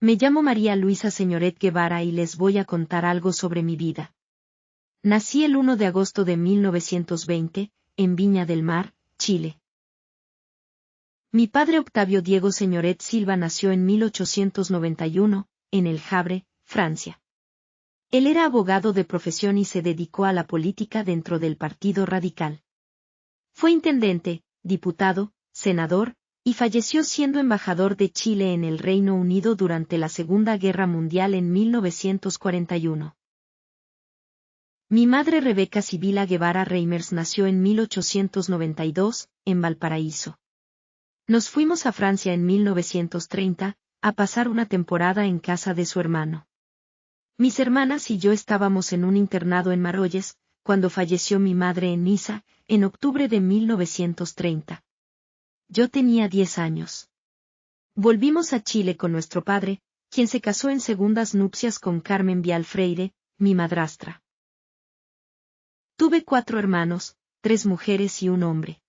Me llamo María Luisa Señoret Guevara y les voy a contar algo sobre mi vida. Nací el 1 de agosto de 1920, en Viña del Mar, Chile. Mi padre Octavio Diego Señoret Silva nació en 1891, en El Havre, Francia. Él era abogado de profesión y se dedicó a la política dentro del Partido Radical. Fue intendente, diputado, senador, y falleció siendo embajador de Chile en el Reino Unido durante la Segunda Guerra Mundial en 1941. Mi madre Rebeca Sibila Guevara Reimers nació en 1892, en Valparaíso. Nos fuimos a Francia en 1930, a pasar una temporada en casa de su hermano. Mis hermanas y yo estábamos en un internado en Marolles, cuando falleció mi madre en Niza, en octubre de 1930. Yo tenía 10 años. Volvimos a Chile con nuestro padre, quien se casó en segundas nupcias con Carmen Vial Freire, mi madrastra. Tuve 4 hermanos, 3 mujeres y un hombre.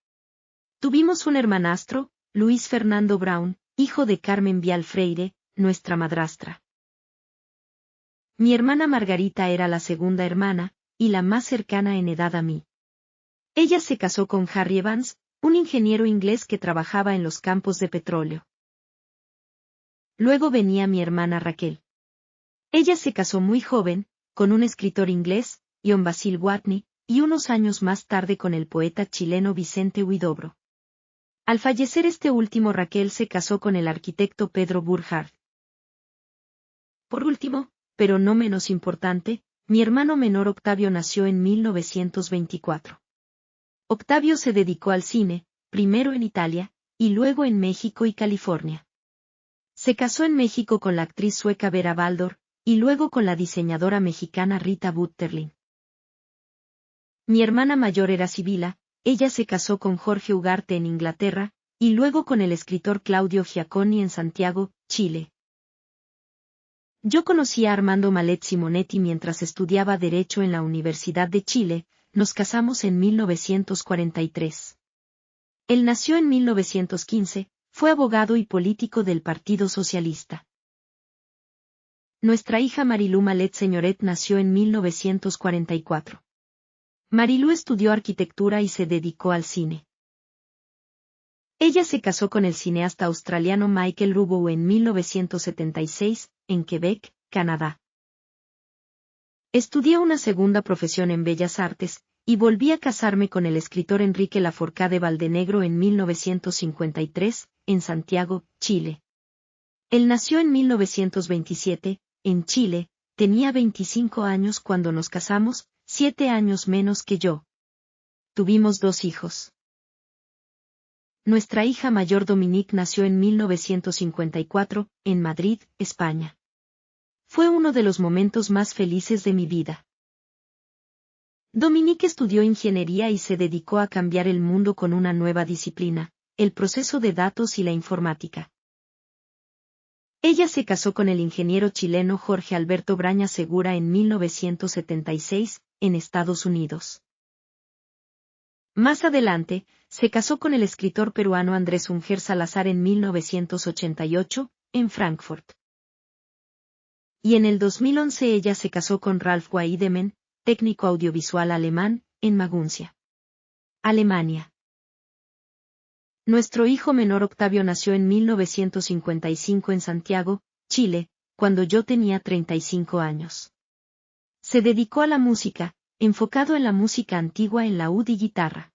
Tuvimos un hermanastro, Luis Fernando Brown, hijo de Carmen Vial Freire, nuestra madrastra. Mi hermana Margarita era la segunda hermana, y la más cercana en edad a mí. Ella se casó con Harry Evans, un ingeniero inglés que trabajaba en los campos de petróleo. Luego venía mi hermana Raquel. Ella se casó muy joven, con un escritor inglés, John Basil Watney, y unos años más tarde con el poeta chileno Vicente Huidobro. Al fallecer este último, Raquel se casó con el arquitecto Pedro Burkhardt. Por último, pero no menos importante, mi hermano menor Octavio nació en 1924. Octavio se dedicó al cine, primero en Italia, y luego en México y California. Se casó en México con la actriz sueca Vera Baldor, y luego con la diseñadora mexicana Rita Butterlin. Mi hermana mayor era Sibila, ella se casó con Jorge Ugarte en Inglaterra, y luego con el escritor Claudio Giaconi en Santiago, Chile. Yo conocí a Armando Malet Simonetti mientras estudiaba Derecho en la Universidad de Chile. Nos casamos en 1943. Él nació en 1915, fue abogado y político del Partido Socialista. Nuestra hija Marilú Malet Señoret nació en 1944. Marilú estudió arquitectura y se dedicó al cine. Ella se casó con el cineasta australiano Michael Rubo en 1976, en Quebec, Canadá. Estudié una segunda profesión en Bellas Artes, y volví a casarme con el escritor Enrique Laforcade Valdenegro en 1953, en Santiago, Chile. Él nació en 1927, en Chile, tenía 25 años cuando nos casamos, 7 años menos que yo. Tuvimos 2 hijos. Nuestra hija mayor Dominique nació en 1954, en Madrid, España. Fue uno de los momentos más felices de mi vida. Dominique estudió ingeniería y se dedicó a cambiar el mundo con una nueva disciplina, el proceso de datos y la informática. Ella se casó con el ingeniero chileno Jorge Alberto Braña Segura en 1976, en Estados Unidos. Más adelante, se casó con el escritor peruano Andrés Unger Salazar en 1988, en Frankfurt. Y en el 2011 ella se casó con Ralf Weidemann, técnico audiovisual alemán, en Maguncia, Alemania. Nuestro hijo menor Octavio nació en 1955 en Santiago, Chile, cuando yo tenía 35 años. Se dedicó a la música, enfocado en la música antigua en laúd y guitarra.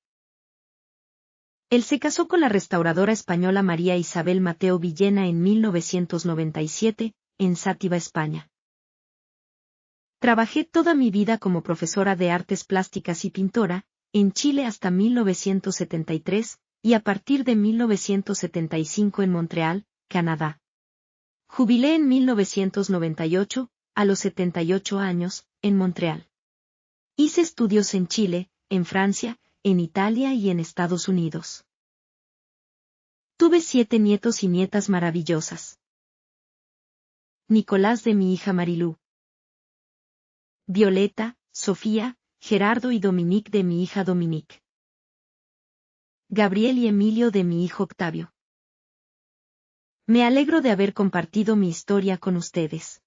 Él se casó con la restauradora española María Isabel Mateo Villena en 1997, en Sátiva, España. Trabajé toda mi vida como profesora de artes plásticas y pintora, en Chile hasta 1973, y a partir de 1975 en Montreal, Canadá. Jubilé en 1998, a los 78 años, en Montreal. Hice estudios en Chile, en Francia, en Italia y en Estados Unidos. Tuve 7 nietos y nietas maravillosas. Nicolás de mi hija Marilú. Violeta, Sofía, Gerardo y Dominique de mi hija Dominique. Gabriel y Emilio de mi hijo Octavio. Me alegro de haber compartido mi historia con ustedes.